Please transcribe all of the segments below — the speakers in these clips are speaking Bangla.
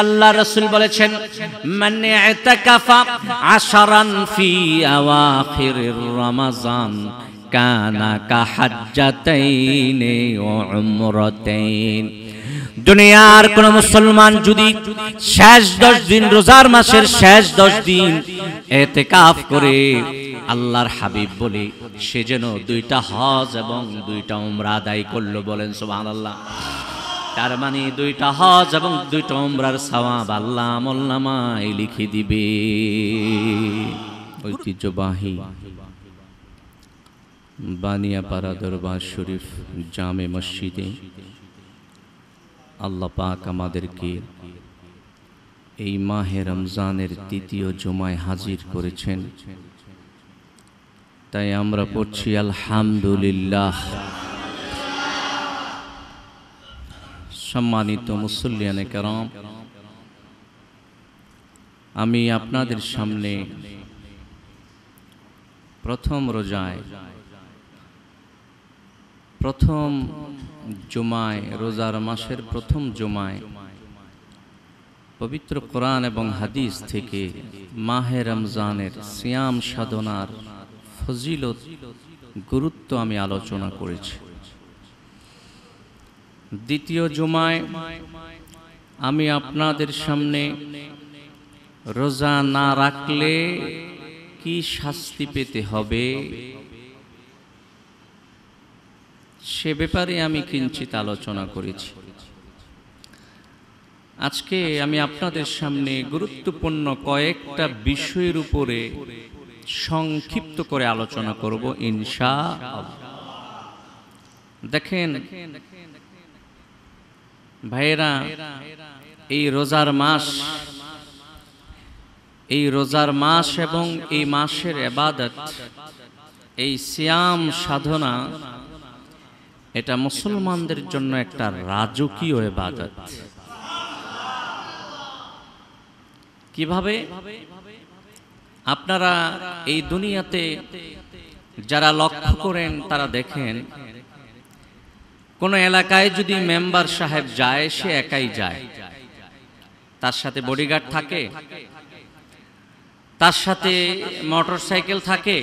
আল্লাহ রাসূল বলেছেন, মান ইতাকাফা আশরান ফি আওয়াখির রমাজান কানা কাহাজ্জাতাইনি ওয়া উমরাতাইন। দুনিয়ার কোন মুসলমান যদি শেষ 10 দিন, রোজার মাসের শেষ 10 দিন ইতিকাফ করে, আল্লাহর হাবিব বলে সে যেন 2টা হজ এবং 2টা উমরা আদায় করলো। বলেন সুবহানাল্লাহ। তার মানে 2টা হজ এবং 2টা উমরার সওয়াব আল্লাহ আমলনামায় লিখে দিবে। ঐতিহ্যবাহী বানিয়াপাড়া দরবার শরীফ জামে মসজিদে আল্লাহ পাক আমাদেরকে এই মাহে রমজানের 3য় জুমায় হাজির করেছেন। তাই আমরা পড়ছি আলহামদুলিল্লাহ। সম্মানিত মুসল্লিয়ানে কেরাম, আমি আপনাদের সামনে প্রথম রোজায়, প্রথম জুমায়, রোজার মাসের প্রথম জুমায় পবিত্র কোরআন এবং হাদিস থেকে মাহে রমজানের সিয়াম সাধনার ফজিলত, গুরুত্ব আমি আলোচনা করেছি। দ্বিতীয় জুমায় আমি আপনাদের সামনে রোজা না রাখলে কি শাস্তি পেতে হবে সে ব্যাপারে আমি কিঞ্চিত আলোচনা করেছি। আজকে আমি আপনাদের সামনে গুরুত্বপূর্ণ কয়েকটা বিষয়ের উপরে সংক্ষিপ্ত করে আলোচনা করব ইনশাআল্লাহ। দেখেন ভাইয়েরা, এই রোজার মাস এবং এই মাসের ইবাদত, এই সিয়াম সাধনা, এটা মুসলমানদের জন্য একটা রাজকীয় ইবাদত। কিভাবে? আপনারা এই দুনিয়াতে যারা লক্ষ্য করেন তারা দেখেন, কোন এলাকায় যদি মেম্বার সাহেব যায়, সে একাই যায়, তার সাথে বডিগার্ড থাকে, তার সাথে মোটরসাইকেল থাকে।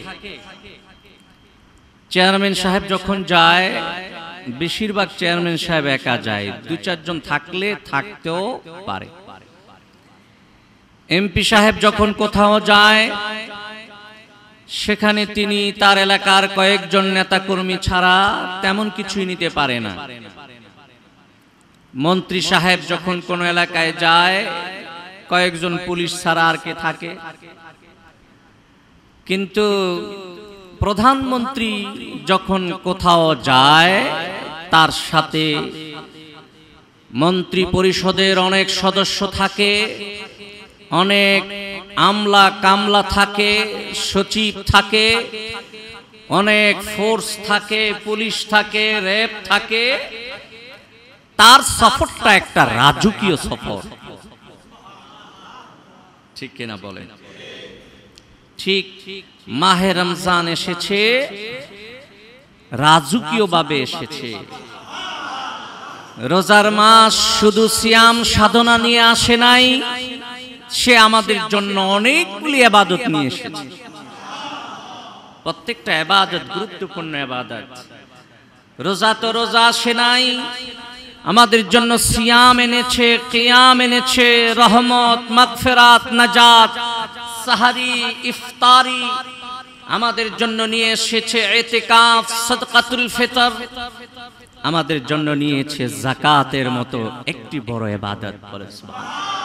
চেয়ারম্যান সাহেব যখন যায়, বেশিরভাগ চেয়ারম্যান সাহেব একা যায়, 2-4 জন থাকলে থাকতেও পারে। এমপি সাহেব যখন কোথাও যায়, সেখানে তিনি তার এলাকার কয়েকজন নেতাকর্মী ছাড়া তেমন কিছুই নিতে পারে না। মন্ত্রী সাহেব যখন কোন এলাকায় যায়, কয়েকজন পুলিশ ছাড়া আর কে থাকে। কিন্তু প্রধানমন্ত্রী যখন কোথাও যায়, তার সাথে মন্ত্রী পরিষদের অনেক সদস্য থাকে, অনেক আমলা কামলা থাকে, সচিব থাকে, অনেক ফোর্স থাকে, পুলিশ থাকে, র্যাব থাকে। তার সফরটা একটা রাজকীয় সফর, ঠিক কিনা বলেন? ঠিক মাহে রমজান এসেছে, রাজকীয় ভাবে এসেছে। রোজার মাস শুধু সিয়াম সাধনা নিয়ে আসে নাই, সে আমাদের জন্য অনেকগুলি ইবাদত নিয়ে এসেছে। প্রত্যেকটা ইবাদত গুরুত্বপূর্ণ ইবাদত। রোজা তো রোজা আসে নাই, আমাদের জন্য সিয়াম এনেছে, কিয়াম এনেছে, রহমত, মাগফিরাত, নাজাত, সাহারি, ইফতারি আমাদের জন্য নিয়ে এসেছে। ইতিকাফ, সাদকাতুল ফিতর আমাদের জন্য নিয়েছে। যাকাতের মতো একটি বড় ইবাদত। বলে সুবহানাল্লাহ।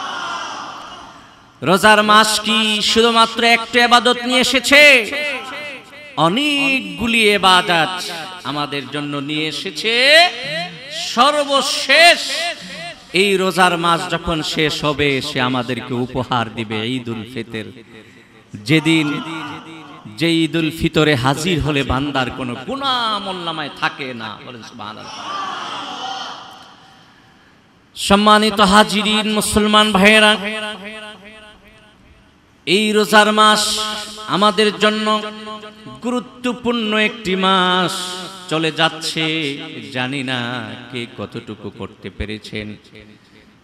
রোজার মাস কি শুধুমাত্র একটা ইবাদত নিয়ে এসেছে? অনেকগুলি ইবাদত আমাদের জন্য নিয়ে এসেছে। সর্বশেষ এই রোজার মাস যখন শেষ হবে, সে আমাদেরকে উপহার দিবে ঈদুল ফিতর। যেদিন যে ঈদুল ফিতরে হাজির হলে বান্দার কোনো গুনাহ আমলনামায় থাকে না। বলেন সুবহানাল্লাহ। সম্মানিত হাজিরিন, মুসলমান ভাইয়েরা, এই রোজার মাস আমাদের জন্য গুরুত্বপূর্ণ একটি মাস। চলে যাচ্ছে, জানি না কে কতটুকু করতে পেরেছেন।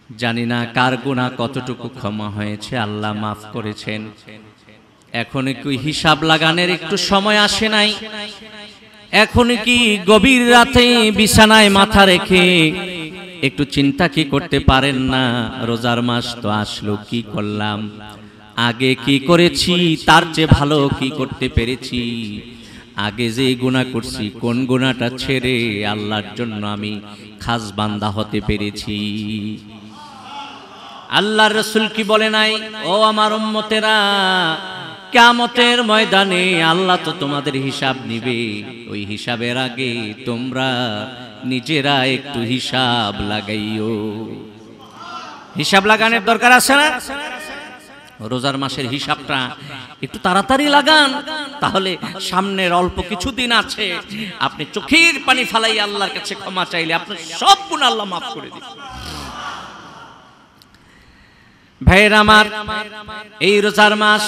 জানি না কার গুনাহ কতটুকু ক্ষমা হয়েছে, আল্লাহ মাফ করেছেন। এখন কি হিসাব লাগানোর একটু সময় আসে নাই? এখন কি গভীর রাতে বিছানায় মাথা রেখে একটু চিন্তা কি করতে পারেন না? রোজার মাস তো আসলো, কি করলাম, আগে কি করেছি, তার চেয়ে ভালো কি করতে পেরেছি, আগে যে গুনাহ করছি কোন গুনাহটা ছেড়ে আল্লাহর জন্য আমি খাস বান্দা হতে পেরেছি। আল্লাহর রাসূল কি বলে নাই, ও আমার উম্মতেরা, কিয়ামতের ময়দানে আল্লাহ তো তোমাদের হিসাব নিবে, ওই হিসাবের আগে তোমরা নিজেরা একটু হিসাব লাগাইও। হিসাব লাগানোর দরকার আছে না? রোজার মাসের হিসাবটা একটু তাড়াতাড়ি লাগান, তাহলে সামনের অল্প কিছুদিন আছে, আপনি চোখের পানি ফালাই আল্লাহর কাছে ক্ষমা চাইলে আপনার সব গুনাহ আল্লাহ মাফ করে দিবেন। ভাইয়েরা আমার, এই রোজার মাস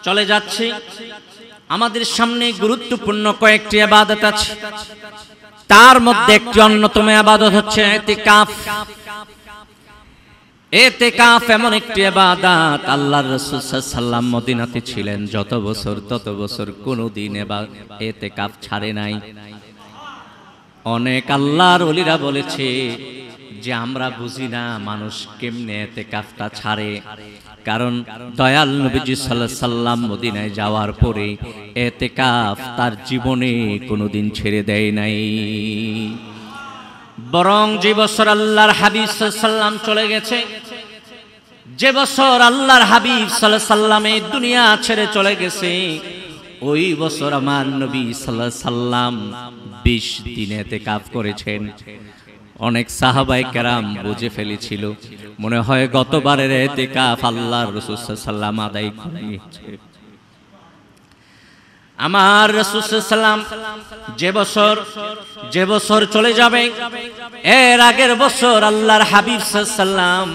চলে যাচ্ছে, আমাদের সামনে গুরুত্বপূর্ণ কয়েকটি ইবাদত আছে, তার মধ্যে একটি অন্যতম ইবাদত হচ্ছে ইতিকাফ। ইতিকাফ এমন একটি ইবাদত, আল্লাহর রাসূল সাল্লাল্লাহু আলাইহি ওয়াসাল্লাম মদিনাতে ছিলেন যত বছর তত বছর কোনোদিন ইতিকাফ ছাড়ে নাই। অনেক আল্লাহর ওলিরা বলেছে যে আমরা বুঝি না মানুষ কেমনে ইতিকাফটা ছাড়ে, কারণ দয়াল নবীজি সাল্লাল্লাহু আলাইহি ওয়াসাল্লাম মদিনায় যাওয়ার পরে ইতিকাফ তার জীবনে কোনোদিন ছেড়ে দেয় নাই। বরং যে বছর আল্লাহর হাবিব সাল্লাল্লাহু আলাইহি ওয়াসাল্লাম চলে গেছে, যে বছর আল্লাহর হাবিব সাল্লাল্লাহু আলাইহি ওয়াসাল্লাম এই দুনিয়া ছেড়ে চলে গেছে, ওই বছর আমার নবী সাল্লাল্লাহু আলাইহি ওয়াসাল্লাম 20 দিন ইতিকাফ করেছেন। অনেক সাহাবায়ে কেরাম বুঝে ফেলেছিল, মনে হয় গতবারের ইতিকাফ আল্লাহর রাসূল সাল্লাল্লাহু আলাইহি ওয়াসাল্লাম আদায় করে নিয়েছে। আমার রাসূল সাল্লাল্লাহু আলাইহি ওয়াসাল্লাম যে বছর চলে যাবে, এর আগের বছর আল্লাহর হাবিব সাল্লাল্লাহু আলাইহি ওয়াসাল্লাম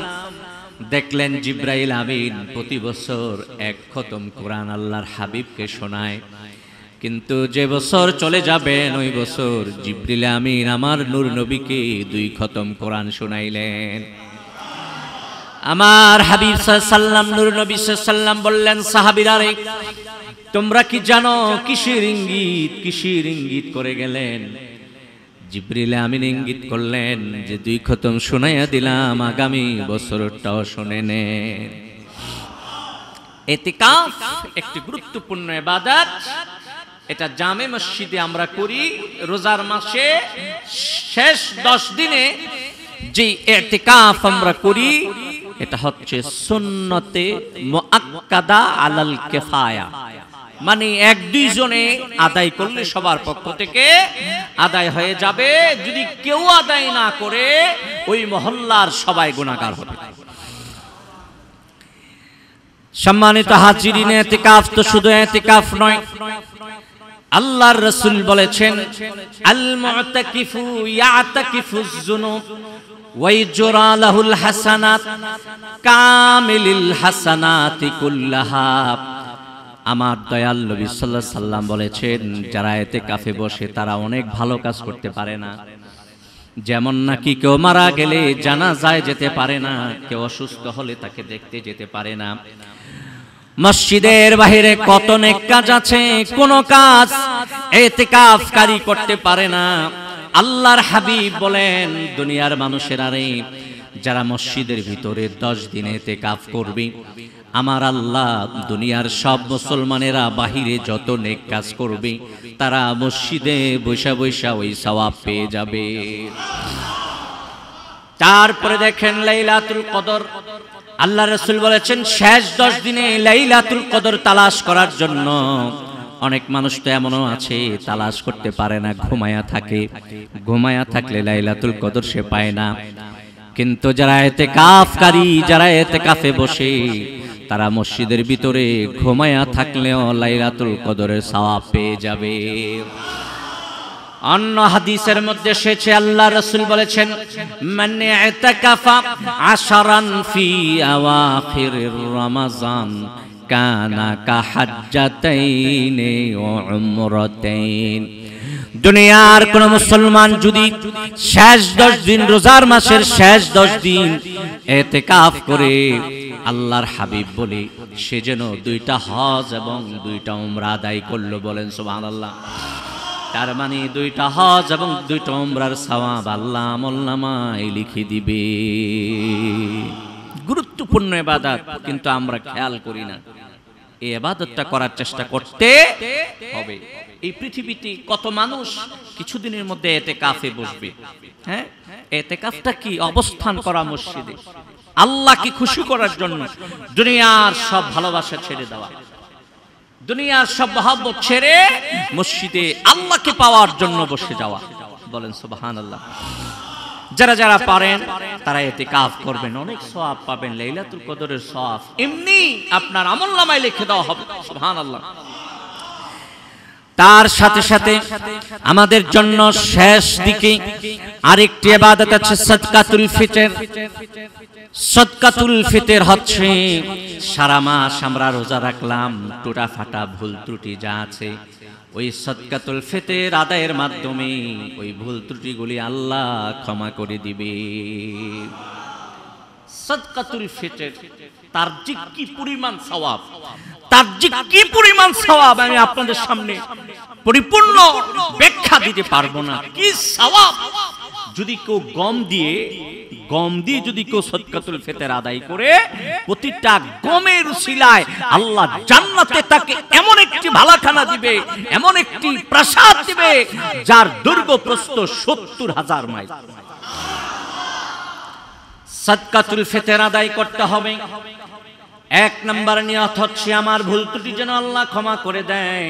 দেখলেন জিবরাইল আমিন প্রতি বছর এক খতম কোরআন আল্লাহর হাবিবকে শোনায়, কিন্তু যে বছর চলে যাবেন ওই বছর জিবরিল আমিন আমার নূর নবীকে 2 খতম কোরআন শোনাইলেন। আমার হাবিব সাল্লাল্লাহু আলাইহি ওয়াসাল্লাম নূর নবী সাল্লাল্লাহু আলাইহি ওয়াসাল্লাম বললেন, সাহাবীরা রে, তোমরা কি জানো কিসের ইঙ্গিত করে গেলেন? জিবরিল আমিন ইঙ্গিত করলেন যে 2 খতম শোনাইয়া দিলাম, আগামী বছরটাও শুনে নেন। ইতিকাফ একটি গুরুত্বপূর্ণ ইবাদত, এটা জামে মসজিদে আমরা করি। রোজার মাসে শেষ 10 দিনে যে ইতিকাফ আমরা করি, এটা হচ্ছে সুন্নতে মুআক্কাদা আলাল কিফায়া, মানে 1-2 জনে আদায় করলে সবার পক্ষ থেকে আদায় হয়ে যাবে। যদি কেউ আদায় না করে ওই মহল্লার সবাই গুনাহগার হবে। সম্মানিত হাজিরিন, ইতিকাফ তো শুধু ইতিকাফ নয়, আল্লাহর রাসূল বলেছেন, আল মুতাকিফু ইয়াতাকিফুজ যুনুব ওয়া ইজরা লাহুল হাসানাত কামিলিল হাসানাতি কুল্লাহা। আমার দয়াল নবী সাল্লাল্লাহু আলাইহি ওয়াসাল্লাম বলেছেন, যারা ইতিকাফে বসে তারা অনেক ভালো কাজ করতে পারে না। যেমন নাকি কেউ মারা গেলে জানাজায় যেতে পারে না, কেউ অসুস্থ হলে তাকে দেখতে যেতে পারে না। মসজিদের বাহিরে কত নেক কাজ আছে, কোন কাজ ইতিকাফকারী করতে পারে না। আল্লাহর হাবিব বলেন, দুনিয়ার মানুষেরা রে, যারা মসজিদের ভিতরে 10 দিন ইতিকাফ করবে, আমার আল্লাহ দুনিয়ার সব মুসলমানেরা বাহিরে যত নেক কাজ করবে তারা মসজিদে বৈশা বৈশা ওই সওয়াব পেয়ে যাবে। তারপরে দেখেন লাইলাতুল কদর, আল্লাহ রাসূল বলেছেন শেষ 10 দিনে লাইলাতুল কদর তালাশ করার জন্য। অনেক মানুষ তো এমনও আছে তালাশ করতে পারে না, ঘুমায়া থাকলে লাইলাতুল কদর সে পায় না। কিন্তু যারা ইতিকাফকারী, যারা ইতিকাফে বসে, তারা মসজিদের ভিতরে ঘুমায়া থাকলেও লাইলাতুল কদরের সওয়াব পেয়ে যাবে। অন্য হাদিসের মধ্যে এসেছে, আল্লাহ রাসূল বলেছেন, মান ইতাকাফা 10 ফি আওয়াখির রমাজান কানা কাহাজ্জাতাইন ওয়া উমরাতাইন দুনিয়ার কোন মুসলমান যদি শেষ 10 দিন রোজার মাসের শেষ 10 দিন ইতিকাফ করে, আল্লাহর হাবিব বলে সে যেন 2টা হজ এবং 2টা উমরা আদায় করলো। বলেন সুবহানাল্লাহ। তার মানে 2টা হজ এবং 2টা উমরার সওয়াব আল্লাহ আমলনামায় লিখে দিবে। গুরুত্বপূর্ণ ইবাদত, কিন্তু আমরা খেয়াল করি না। এই ইবাদতটা করার চেষ্টা করতে হবে। এই পৃথিবীতে কত মানুষ কিছুদিনের মধ্যে ইতিকাফে বসবে। হ্যাঁ, ইতিকাফটা কি? অবস্থান করা মসজিদে আল্লাহকে খুশি করার জন্য, দুনিয়ার সব ভালোবাসা ছেড়ে দেওয়া, দুনিয়ার সব মহব্বত ছেড়ে মসজিদে আল্লাহকে পাওয়ার জন্য বসে যাওয়া। বলেন সুবহানাল্লাহ। যারা যারা পারেন তারা ইতিকাফ করবেন, অনেক সওয়াব পাবেন, লাইলাতুল কদরের সওয়াব এমনি আপনার আমলনামায় লিখে দেওয়া হবে। সুবহানাল্লাহ। তার সাথে সাথে আমাদের জন্য শেষ দিকে আরেকটি ইবাদত আছে, সাদকাতুল ফিতর। সাদকাতুল ফিতর হচ্ছে সারা মাস আমরা রোজা রাখলাম, টুটা ফাটা ভুল ত্রুটি যা আছে, ওই সাদকাতুল ফিতর আদায়ের মাধ্যমে ওই ভুল ত্রুটিগুলি আল্লাহ ক্ষমা করে দিবে। সাদকাতুল ফিতর তার যে কি পরিমাণ সওয়াব, তার যে কি পরিমাণ সওয়াব আমি আপনাদের সামনে পরিপূর্ণ ব্যাখ্যা দিতে পারবো না। কি সওয়াব! যদি কেউ গম দিয়ে যদি কেউ সাদকাতুল ফিতর আদায় করে, প্রতিটা গমের উসিলায় আল্লাহ জান্নাতে তাকে এমন একটি ভালাখানা দিবে, এমন একটি প্রাসাদ দিবে যার দৈর্ঘ্য প্রস্থ 70,000 মাইল। সাদকাতুল ফিতর আদায় করতে হবে। 1 নম্বর নিয়ত হচ্ছে আমার ভুল ত্রুটি যেন আল্লাহ ক্ষমা করে দেয়।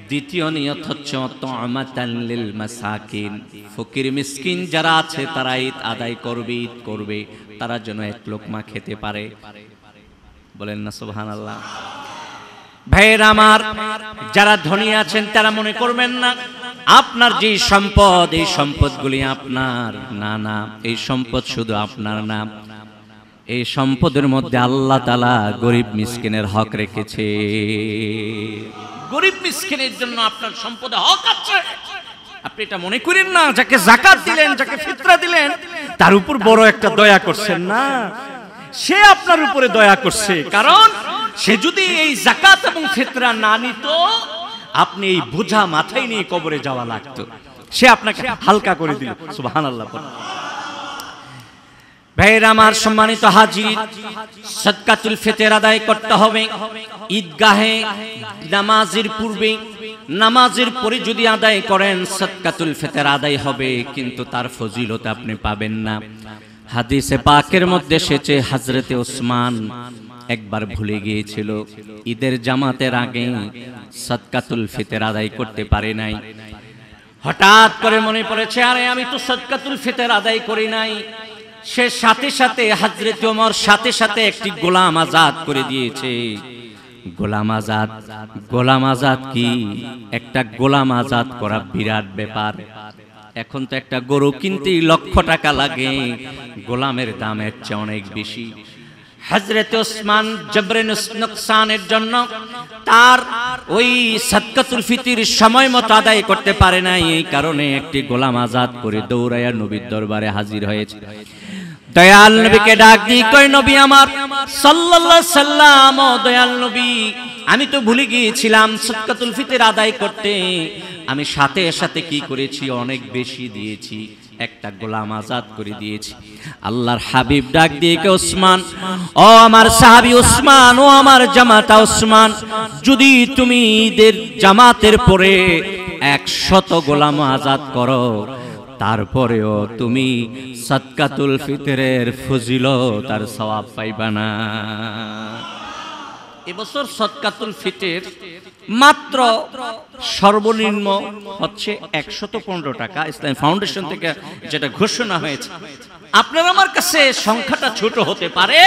দ্বিতীয় নিয়ত হচ্ছে তাআমাতাল লিল মাসাকিন, ফকির মিসকিন যারা আছে তারা ঈদ আদায় করবে, তারা যেন 1 লোকমা খেতে পারে। বলেন না সুবহানাল্লাহ। ভাইয়েরা আমার, যারা ধনী আছেন তারা মনে করবেন না আপনার যে সম্পদ, এই সম্পদগুলি আপনার। না, এই সম্পদ শুধু আপনার না, এই সম্পদের মধ্যে আল্লাহ তাআলা গরিব মিসকিনের হক রেখেছে। গরিব মিসকিনের জন্য আপনার সম্পদে হক আছে। আপনি এটা মনে করেন না যাকে যাকাত দিলেন, যাকে ফিতরা দিলেন, তার উপর বড় একটা দয়া করছেন। না, সে আপনার উপরে দয়া করছে, কারণ সে যদি এই যাকাত এবং ফিতরা না নিত, আপনি এই বোঝা মাথায় নিয়ে কবরে যাওয়া লাগতো। সে আপনাকে হালকা করে দিল। সুবহানাল্লাহ। ভাইয়েরা আমার, সম্মানিত হাজির, সাদকাতুল ফিতর আদায় করতে হবে ঈদগাহে নামাজের পূর্বে। নামাজের পরে যদি আদায় করেন সাদকাতুল ফিতর আদায় হবে, কিন্তু তার ফজিলত আপনি পাবেন না। হাদিসে পাকের মধ্যে এসেছে হযরতে ওসমান একবার ভুলে গিয়েছিল, ঈদের জামাতের আগে সাদকাতুল ফিতর আদায় করতে পারে নাই। হঠাৎ করে মনে পড়েছে, আরে আমি তো সাদকাতুল ফিতর আদায় করি নাই। সে সাথে সাথে হযরত ওমর সাথে সাথে একটি গোলাম আজাদ করে দিয়েছে। গোলাম আজাদ কি? একটা গোলাম আজাদ করা বিরাট ব্যাপার। এখন তো একটা গরু কিনতে লক্ষ টাকা লাগে, গোলামের দাম এর চেয়ে অনেক বেশি। হযরত ওসমান জবরে নুকসানের জন্য তার ওই সাদকাতুল ফিতর সময় মতো আদায় করতে পারে নাই, এই কারণে একটি গোলাম আজাদ করে দৌড়াইয়া নবীর দরবারে হাজির হয়েছে। দয়াল নবীকে ডাক দিয়ে কই, নবী আমার সাল্লাল্লাহু আলাইহি সাল্লাম, ও দয়াল নবী, আমি তো ভুলে গিয়েছিলাম সাদকাতুল ফিতর আদায় করতে। আমি সাথে সাথে কি করেছি? অনেক বেশি দিয়েছি, একটা গোলাম আজাদ করে দিয়েছি। আল্লাহর হাবিব ডাক দিয়ে কে, ওসমান, ও আমার সাহাবী ওসমান, ও আমার জামাতা ওসমান, যদি তুমি ঈদের জামাতের পরে 100 গোলাম আজাদ করো, তারপরেও তুমি সাদকাতুল ফিতরের ফজিলত আর সওয়াব পাইবা না। এবছর সাদকাতুল ফিতর মাত্র সর্বনিম্ন হচ্ছে 115 টাকা, ইসলাম ফাউন্ডেশন থেকে যেটা ঘোষণা হয়েছে। আপনার আমার কাছে সংখ্যাটা ছোট হতে পারে,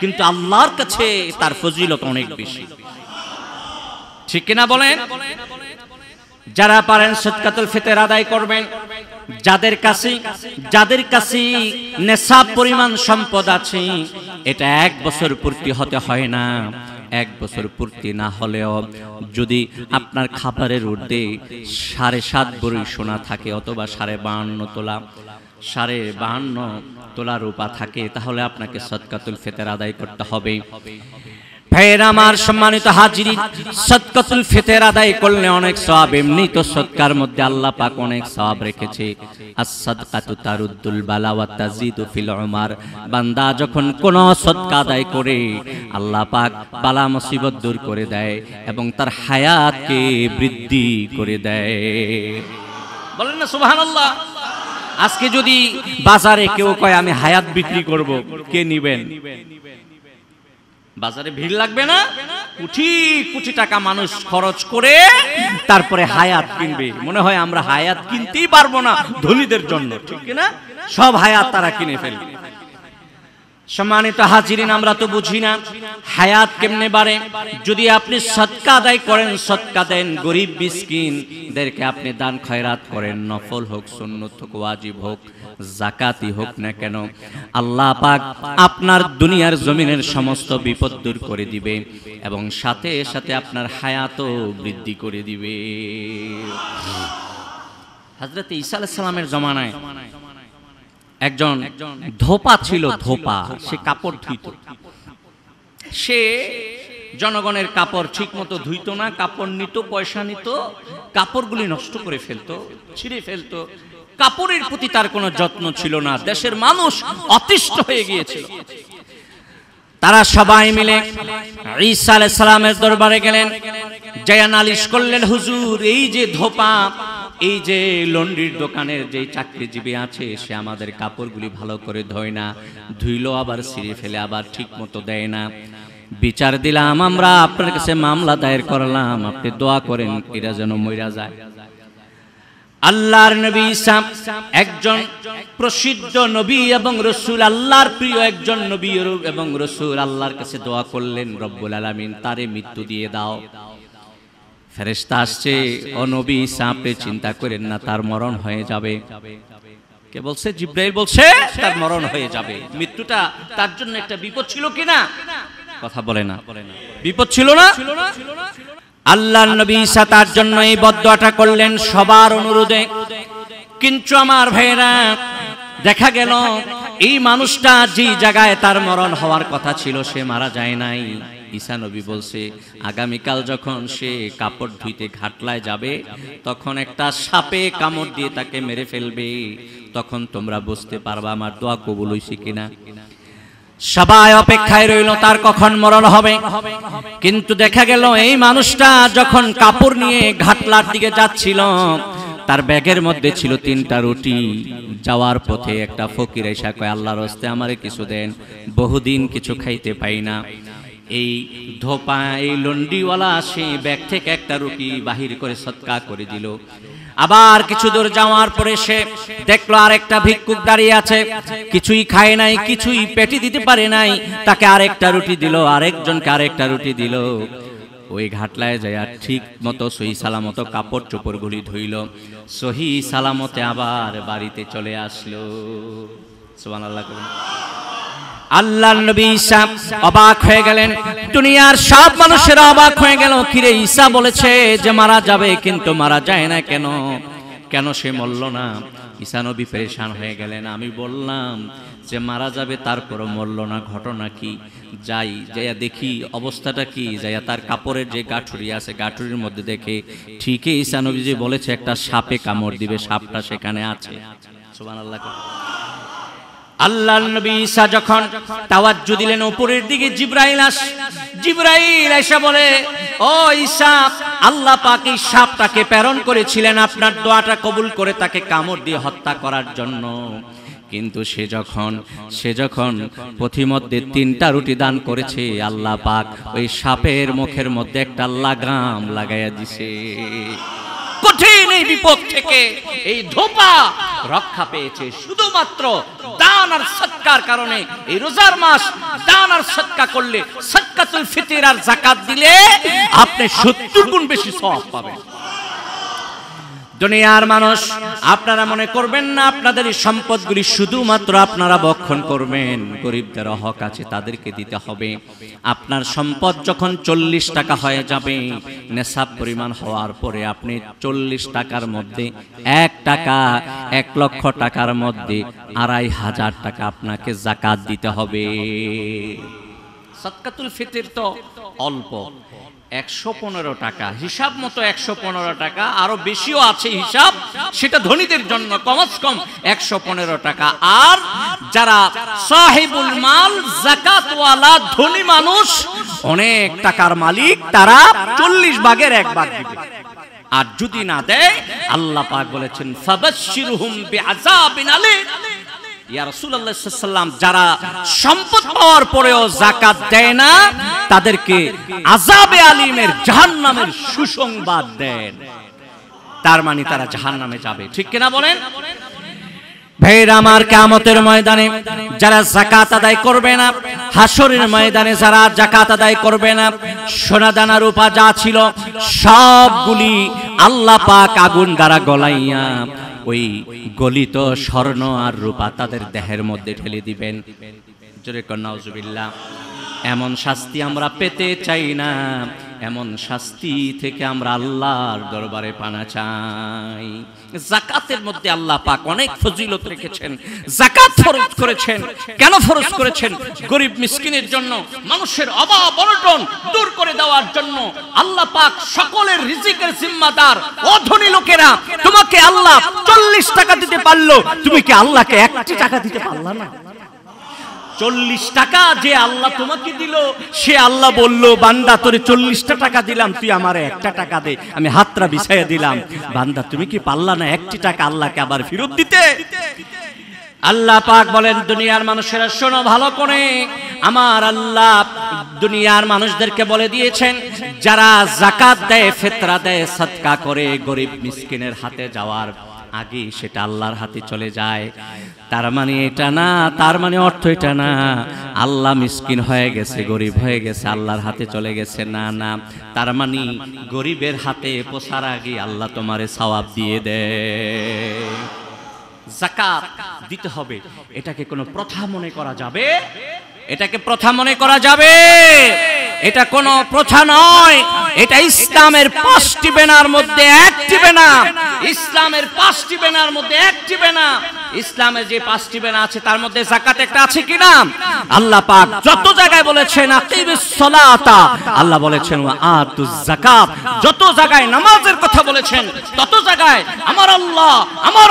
কিন্তু আল্লাহর কাছে তার ফজিলত অনেক বেশি। ঠিক কিনা বলেন? যারা পারেন সাদকাতুল ফিতর আদায় করবেন। যাদের কাছে নেশাব পরিমাণ সম্পদ আছে, এটা 1 বছর পূর্তি হতে হয় না, 1 বছর পূর্তি না হলেও যদি আপনার খাবারের ঊর্ধ্বে 7.5 ভরি সোনা থাকে অথবা 52.5 তোলা 52.5 তোলা রূপা থাকে, তাহলে আপনাকে সদকাতুল ফিতর আদায় করতে হবে। ভাইরা আমার, সম্মানিত হাজিরিন, সদকাতুল ফিতর আদায় করলে অনেক সওয়াব। এমনি তো সদকার মধ্যে আল্লাহ পাক অনেক সওয়াব রেখেছে। আস-সাদকাতু তারুদ্দুল বালা ওয়া তাজিদু ফিল উমার। বান্দা যখন কোন সদকা আদায় করে আল্লাহ পাক বালা মুসিবত দূর করে দেয় এবং তার হায়াতকে বৃদ্ধি করে দেয়। বলেন না সুবহানাল্লাহ। আজকে যদি বাজারে কেউ কয় আমি হায়াত বিক্রি করব, কে নিবেন? বাজারে ভিড় লাগবে না? কোটি কোটি টাকা মানুষ খরচ করে তারপরে হায়াত কিনবে। মনে হয় আমরা হায়াত কিনতেই পারবো না, ধনীদের জন্য, ঠিক না? সব হায়াত তারা কিনে ফেলবে। সম্মানিত হাজিরিন, আমরা তো বুঝি না হায়াত কেমনে বাড়ে। যদি আপনি সদকা আদায় করেন, সদকা দেন, গরিব মিসকিনদেরকে আপনি দান খয়রাত করেন, নফল হোক, সুন্নত হোক, ওয়াজিব হোক, যাকাতি হোক না কেন, আল্লাহ পাক আপনার দুনিয়ার জমিনের সমস্ত বিপদ দূর করে দিবে এবং সাথে সাথে আপনার হায়াতও বৃদ্ধি করে দিবে। হযরত ঈসা আলাইহিস সালামের জমানায় একজন ধোপা ছিল। ধোপা, সে কাপড় ধুইত। সে জনগণের কাপড় ঠিক মতো ধুইত না, কাপড় নিত, পয়সা নিত, কাপড়গুলি নষ্ট করে ফেলতো, ছিঁড়ে ফেলতো। কাপড়ের প্রতি তার কোনো যত্ন ছিল না। দেশের মানুষ অতিষ্ঠ হয়ে গিয়েছিল। তারা সবাই মিলে ঈসা আলাইহিস সালামের দরবারে গেলেন, যায়া নালিশ করলেন, হুজুর, এই যে ধোপা, এই যে লন্ড্রির দোকানের যে চাকরিজীবী আছে, সে আমাদের কাপড়গুলি ভালো করে ধোয় না, ধুইলো আবার ছিঁড়ে ফেলে, আবার ঠিক মতো দেয় না। বিচার দিলাম, আমরা আপনার কাছে মামলা দায়ের করলাম, আপনি দোয়া করেন এরা যেন মইরা যায়। আল্লাহর নবী ঈসা একজন প্রসিদ্ধ নবী এবং রাসূল, আল্লাহর প্রিয় একজন নবী এবং রাসূল, আল্লাহর কাছে দোয়া করলেন, রব্বুল আলামিন তারে মৃত্যু দিয়ে দাও। ফেরেশতা আসছে, ও নবী ঈসা, আপনি চিন্তা করেন না, তার মরণ হয়ে যাবে। কে বলছে? জিবরাইল বলছে তার মরণ হয়ে যাবে। মৃত্যুটা তার জন্য একটা বিপদ ছিল কিনা? কথা বলে না, বিপদ ছিল না? আল্লাহর নবী ঈসা তার জন্য এই বদদোয়াটা করলেন সবার অনুরোধে। কিন্তু আমার ভাইরা, দেখা গেল এই মানুষটা যে জায়গায় তার মরণ হওয়ার কথা ছিল, সে মারা যায় নাই। ঈসা নবী বলছে, আগামীকাল যখন সে কাপড় ধুইতে ঘাটলায় যাবে, তখন একটা সাপে কামড় দিয়ে তাকে মেরে ফেলবে, তখন তোমরা বুঝতে পারবা আমার দোয়া কবুল হইছে কিনা। সবাই অপেক্ষায় রইল তার কখন মরণ হবে। কিন্তু দেখা গেল এই মানুষটা যখন কাপড় নিয়ে ঘাটলার দিকে যাচ্ছিল, তার ব্যাগের মধ্যে ছিল 3টা রুটি। যাওয়ার পথে একটা ফকির এসে কয়, আল্লাহর রাস্তায় আমারে কিছু দেন, বহুদিন কিছু খাইতে পাই না। এই ধোপা, এই লন্ডিওয়ালা সে ব্যাগ থেকে একটা রুটি বাহির করে সদকা করে দিল। আবার কিছু দূর যাওয়ার পরে সে দেখলো আরেকটা ভিক্ষুক দাঁড়িয়ে আছে, কিছুই খায় নাই, কিছুই পেটে দিতে পারে নাই, তাকে আরেকটা রুটি দিল, আরেকজনকে আরেকটা রুটি দিল। ওই ঘাটলায় যায় ঠিক মতো সহি সালামতো কাপড় চোপড়গুলি ধুইল, সহি সালামতে আবার বাড়িতে চলে আসলো। সুবহানাল্লাহ। আল্লাহর নবী ঈসা অবাক হয়ে গেলেন, দুনিয়ার সব মানুষেরা অবাক হয়ে গেল। কিরে, ঈসা বলেছে যে মারা যাবে, কিন্তু মারা যায় না কেন? কেন সে মরল না? ঈসা নবী পেরেশান হয়ে গেলেন। আমি বললাম যে মারা যাবে, তারপরও মরল না, ঘটনা কি? যাই, যাইয়া দেখি অবস্থাটা কি। যাইয়া তার কাপড়ের যে গাঁঠুরি আছে, গাঁঠুরির মধ্যে দেখে ঠিকই ঈসা নবী যে বলেছে একটা সাপে কামড় দিবে, সাপটা সেখানে আছে। সুবহানাল্লাহ। আল্লাহর নবী ঈসা যখন তাওয়াজ্জু দিলেন উপরের দিকে, জিবরাইল এসে বলে, ও ঈসা, আল্লাহ পাক এই সাপটাকে প্রেরণ করেছিলেন আপনার দোয়াটা কবুল করে তাকে কামড় দিয়ে হত্যা করার জন্য। কিন্তু সে যখন পথিমধ্যে 3টা রুটি দান করেছে, আল্লাহ পাক ওই সাপের মুখের মধ্যে একটা লাগাম লাগাইয়া দিছে। কঠিন এই বিপদ থেকে এই ধোপা রক্ষা পেয়েছে শুধুমাত্র দান আর সদকার কারণে। এই রোজার মাস দান আর সদকা করলে, সদকাতুল ফিতর আর যাকাত দিলে আপনি 70 গুণ বেশি সওয়াব পাবেন। দুনিয়ার মানুষ, আপনারা মনে করবেন না আপনাদের এই সম্পদগুলি শুধুমাত্র আপনারা ভক্ষণ করবেন, গরিবদের হক আছে তাদেরকে দিতে হবে। আপনার সম্পদ যখন 40 টাকা হয়ে যাবে, নেশাব পরিমাণ হওয়ার পরে আপনি 40 টাকার মধ্যে 1 টাকা, 1 লক্ষ টাকার মধ্যে 2500 টাকা আপনাকে যাকাত দিতে হবে। সাদকাতুল ফিতর তো অল্প, 115 টাকা হিসাব মতো, 115 টাকা, আরো বেশিও আছে হিসাব, সেটা ধনীদের জন্য কমস কম 115 টাকা। আর যারা সাহিবুল মাল, যাকাতওয়ালা ধনী মানুষ, অনেক টাকার মালিক, তারা 40 ভাগের 1 ভাগ দিবে। আর যদি না দেয়, আল্লাহ পাক বলেছেন ফাবাশশিরহুম বিআযাবিন আলীম। ইয়া রাসূলুল্লাহ সাল্লাল্লাহু আলাইহি ওয়াসাল্লাম, যারা সম্পদ পাওয়ার পরেও যাকাত দেয় না, তাদেরকে আযাবে আলীমের, জাহান্নামের সুসংবাদ দেন। তার মানে তারা জাহান্নামে যাবে, ঠিক কিনা বলেন? ভাইরা আমার, কিয়ামতের ময়দানে যারা যাকাত আদায় করবে না, হাসরের ময়দানে যারা যাকাত আদায় করবে না, সোনা দানা রূপা যা ছিল সবগুলি আল্লাহ পাক আগুন দ্বারা গলাইয়া ওই গলিত স্বর্ণ আর রূপা তাদের দেহের মধ্যে ঢেলে দিবেন। জোরে কর নাউজুবিল্লাহ। এমন শাস্তি আমরা পেতে চাই না, এমন শাস্তি থেকে আমরা আল্লাহর দরবারে পানা চাই। যাকাতের মধ্যে আল্লাহ পাক অনেক ফজিলত রেখেছেন। যাকাত ফরজ করেছেন। কেন ফরজ করেছেন? গরিব মিসকিনের জন্য, মানুষের অভাব অনটন দূর করে দেওয়ার জন্য। আল্লাহ পাক সকলের রিজিকের জিম্মাদার। ও ধনী লোকেরা, তোমাকে আল্লাহ 40 টাকা দিতে পারলো, তুমি কি আল্লাহকে 1 টাকা দিতে পারলা না? 40 টাকা যে আল্লাহ তোমাকে দিল, সে আল্লাহ বলল, বান্দা তোরে 40টা টাকা দিলাম, তুই আমারে 1 টাকা দে, আমি হাতটা বিছাইয়া দিলাম। বান্দা তুমি কি পারলা না 1 টাকা আল্লাহকে আবার ফেরত দিতে? আল্লাহ পাক বলেন, দুনিয়ার মানুষেরা শোনো ভালো করে, আমার আল্লাহ দুনিয়ার মানুষদেরকে বলে দিয়েছেন, যারা যাকাত দেয়, ফিতরা দেয়, সাদকা করে, গরিব মিসকিনের হাতে যাওয়ার আগে সেটা আল্লাহর হাতে চলে যায়। তার মানে এটা না, তার মানে অর্থ এটা না আল্লাহ মিসকিন হয়ে গেছে, গরিব হয়ে গেছে, আল্লাহর হাতে চলে গেছে, না না। তার মানে গরিবের হাতে পৌঁছার আগে আল্লাহ তোমারে সওয়াব দিয়ে দেয়। যাকাত দিতে হবে, এটাকে কোনো প্রথা মনে করা যাবে? এটাকে প্রথা মনে করা যাবে? এটা কোনো প্রথা নয়, এটা ইসলামের 5টি ব্যানার মধ্যে একটি ব্যানার। ইসলামের 5টি ব্যানার মধ্যে একটি ব্যানার। ইসলামের যে 5টি ব্যানার আছে তার মধ্যে যাকাত একটা আছে কিনা? আল্লাহ পাক যত জায়গায় বলেছেন আকিমিস সালাতা, আল্লাহ বলেছেন ওয়া আতুজ যাকাত। যত জায়গায় নামাজের কথা বলেছেন, তত জায়গায় আমার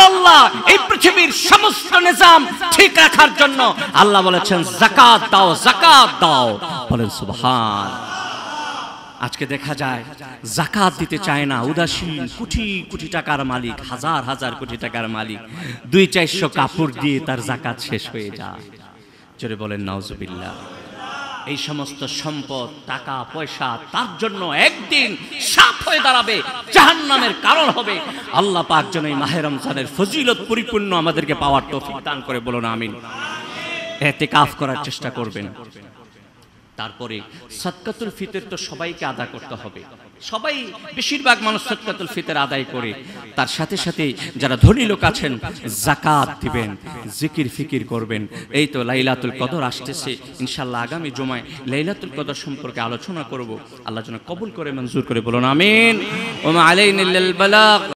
আল্লাহ এই পৃথিবীর সমস্ত নিজাম ঠিক রাখার জন্য আল্লাহ বলেছেন যাকাত দাও, যাকাত দাও। বলেন সুবহান। আজকে দেখা যায় যাকাত দিতে চায় না, উদাসীন, কোটি কোটি টাকার মালিক, হাজার হাজার কোটি টাকার মালিক, 200-400 কাপড় দিয়ে তার যাকাত শেষ হয়ে যায়। জোরে বলেন নাউজুবিল্লাহ। এই সমস্ত সম্পদ, টাকা পয়সা তার জন্য একদিন সাপ হয়ে দাঁড়াবে, জাহান্নামের কারণ হবে। আল্লাহ পাক যেন এই মাহে রমজানের ফজিলত পরিপূর্ণ আমাদেরকে পাওয়ার তৌফিক দান করে, বলুন আমিন। ইতিকাফ করার চেষ্টা করবেন। তারপরে সাদকাতুল ফিতর তো সবাইকে আদা করতে হবে। সবাই, বেশিরভাগ মানুষ সাদকাতুল ফিতর আদায় করে। তার সাথে সাথে যারা ধনী লোক আছেন, যাকাত দিবেন, জিকির ফিকির করবেন। এই তো লাইলাতুল কদর আসতেছে, ইনশাআল্লাহ আগামী জুমায় লাইলাতুল কদর সম্পর্কে আলোচনা করব। আল্লাহ যেন কবুল করে, মঞ্জুর করে, বলুন আমিন। ওয়া মা আলাইনা ইল্লাল বালাগ।